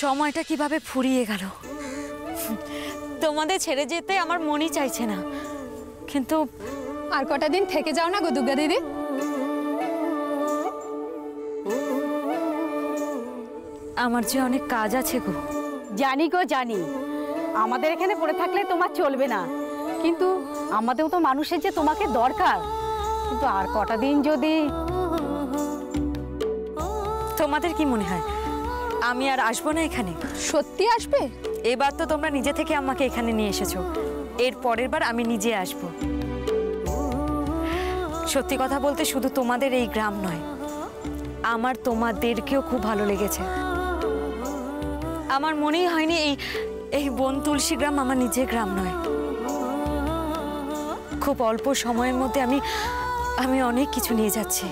সময়টা কিভাবে ফুরিয়ে গেল। তোমাদের ছেড়ে যেতে আমার মনই চাইছে না, কিন্তু আর কটা দিন থেকে যাও না গো দুর্গা দিদি। আমার যে অনেক কাজ আছে গো। জানি গো জানি, আমাদের এখানে পড়ে থাকলে তোমার চলবে না, কিন্তু আমাদেরও তো মানুষের যে তোমাকে দরকার। কিন্তু আর কটা দিন যদি। তোমাদের কি মনে হয় আমি আর আসবো না এখানে? সত্যি আসবে? এবার তো তোমরা নিজে থেকে আমাকে এখানে নিয়ে এসেছো, এর পরের বার আমি নিজে আসব। সত্যি কথা বলতে শুধু তোমাদের এই গ্রাম নয়, আমার তোমাদেরকেও খুব ভালো লেগেছে। আমার মনেই হয়নি এই বন তুলসী গ্রাম আমার নিজের গ্রাম নয়। খুব অল্প সময়ের মধ্যে আমি অনেক কিছু নিয়ে যাচ্ছি,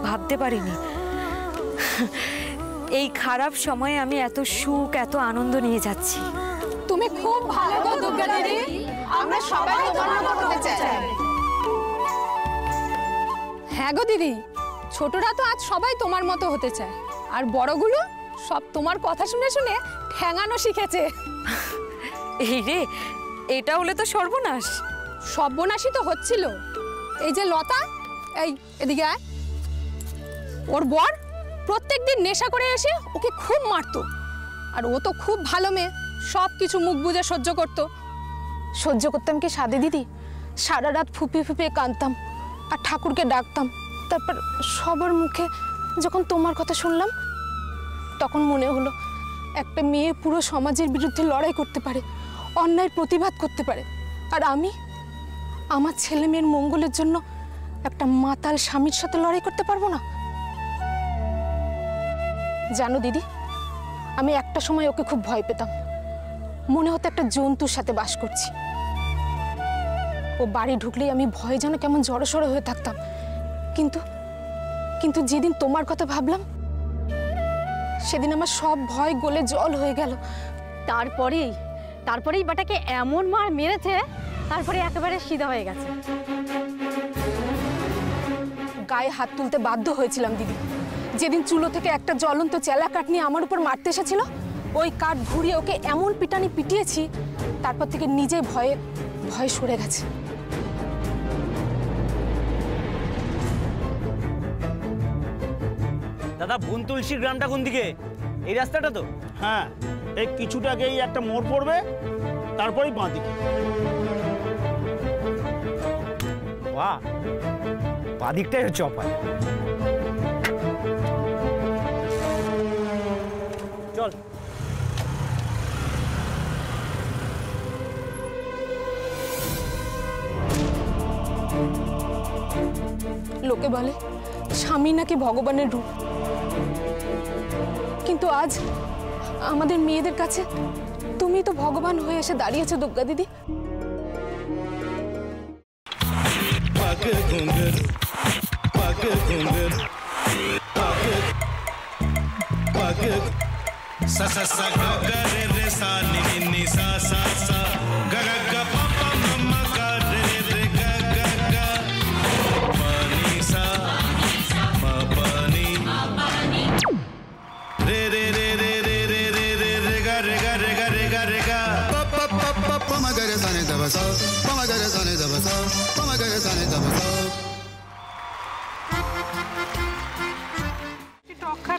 ভাবতে পারিনি এই খারাপ সময়ে আমি এত সুখ এত আনন্দ নিয়ে যাচ্ছি। তুমি খুব ভালো গো দুর্গা দিদি, আমরা সবাই তোমার মতো হতে চাই। হ্যাঁ গো দিদি, ছোটরা তো আজ সবাই তোমার মতো হতে চায়, আর বড়গুলো সব তোমার কথা শুনে শুনে ঠ্যাঙানো শিখেছে। এই রে, এটা হলে তো সর্বনাশ। সর্বনাশই তো হচ্ছিল। এই যে লতা, এই এদিকে আয়, ওর বর প্রত্যেকদিন নেশা করে এসে ওকে খুব মারতো, আর ও তো খুব ভালো মেয়ে, সব কিছু মুখ বুজে সহ্য করতো। সহ্য করতাম কি সাদে দিদি, সারা রাত ফুপিয়ে ফুপিয়ে কাঁদতাম আর ঠাকুরকে ডাকতাম। তারপর সবার মুখে যখন তোমার কথা শুনলাম, তখন মনে হলো একটা মেয়ে পুরো সমাজের বিরুদ্ধে লড়াই করতে পারে, অন্যায়ের প্রতিবাদ করতে পারে, আর আমি আমার ছেলে মেয়ের মঙ্গলের জন্য একটা মাতাল স্বামীর সাথে লড়াই করতে পারবো না? জানো দিদি, আমি একটা সময় ওকে খুব ভয় পেতাম, মনে হতো একটা জন্তুর সাথে বাস করছি। ও বাড়ি ঢুকলেই আমি ভয়ে যেন কেমন জড়সড় হয়ে থাকতাম। কিন্তু কিন্তু যেদিন তোমার কথা ভাবলাম, সেদিন আমার সব ভয় গলে জল হয়ে গেল। তারপরেই বাটাকে এমন মার মেরেছে, তারপরে একেবারে সিধা হয়ে গেছে। গায়ে হাত তুলতে বাধ্য হয়েছিলাম দিদি, যেদিন চুলো থেকে একটা জ্বলন্ত চেলা কাঠ নিয়ে আমার উপর মারতে এসেছিল। ওই কাঠ ঘুরিয়ে ওকে এমন পিটানি পিটিয়েছি, তারপর থেকে নিজেই ভয়ে ভয়ে সরে গেছে। দাদা, বন তুলসী গ্রামটা কোন দিকে? এই রাস্তাটা তো? হ্যাঁ, এই কিছুটা আগেই একটা মোড় পড়বে, তারপরেই বাঁ দিকে। বাহ, বাঁ দিকটাই হচ্ছে অপায়। চল। লোকে বলে স্বামী নাকি ভগবানের রূপ, কিন্তু আজ আমাদের মেয়েদের কাছে তুমি তো ভগবান হয়ে এসে দাঁড়িয়েছো দুর্গা দিদি।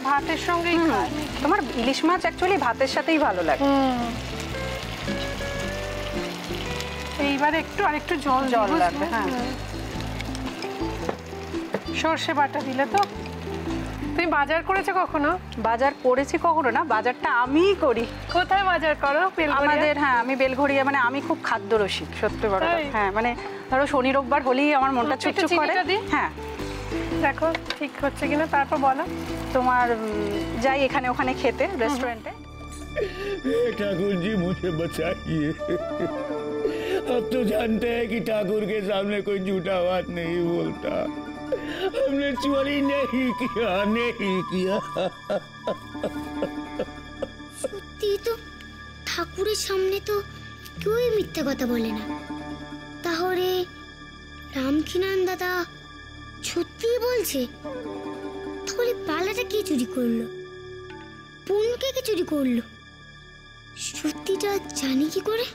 ভাতের সঙ্গেই খায়। তোমার ইলিশ মাছ অ্যাকচুয়ালি ভাতের সাথেই ভালো লাগে। এইবার আরেকটু জল লাগবে। হ্যাঁ, সর্ষে বাটা দিলে তো। তুমি বাজার করেছো কখনো? বাজার করেছি কখনো না, বাজারটা আমিই করি। কোথায় বাজার করো? আমাদের, হ্যাঁ, আমি বেলঘড়িয়া, মানে আমি খুব খাদ্য রসিক, সত্যি বড়। হ্যাঁ, মানে ধরো শনি রোববার হলেই আমার মনটা চুপচুপ করে। হ্যাঁ, দেখো ঠিক হচ্ছে কিনা, তারপর বলো। তোমার যাই এখানে ওখানে খেতে रेस्टोरेंट है। ठाकुर जी मुझे बचाइए, अब तो जानते हैं कि ठाकुर के सामने कोई झूठा बात नहीं बोलता। हमने चोरी नहीं किया। সত্যি তো, ঠাকুরের সামনে তো কেউই মিথ্যা কথা বলে না। তাহলে রামকিনান দাদা সত্যি বলছে? তাহলে পালাটা কে চুরি করলো? বোনকে চুরি করলো? সত্যিটা জানি কি করে?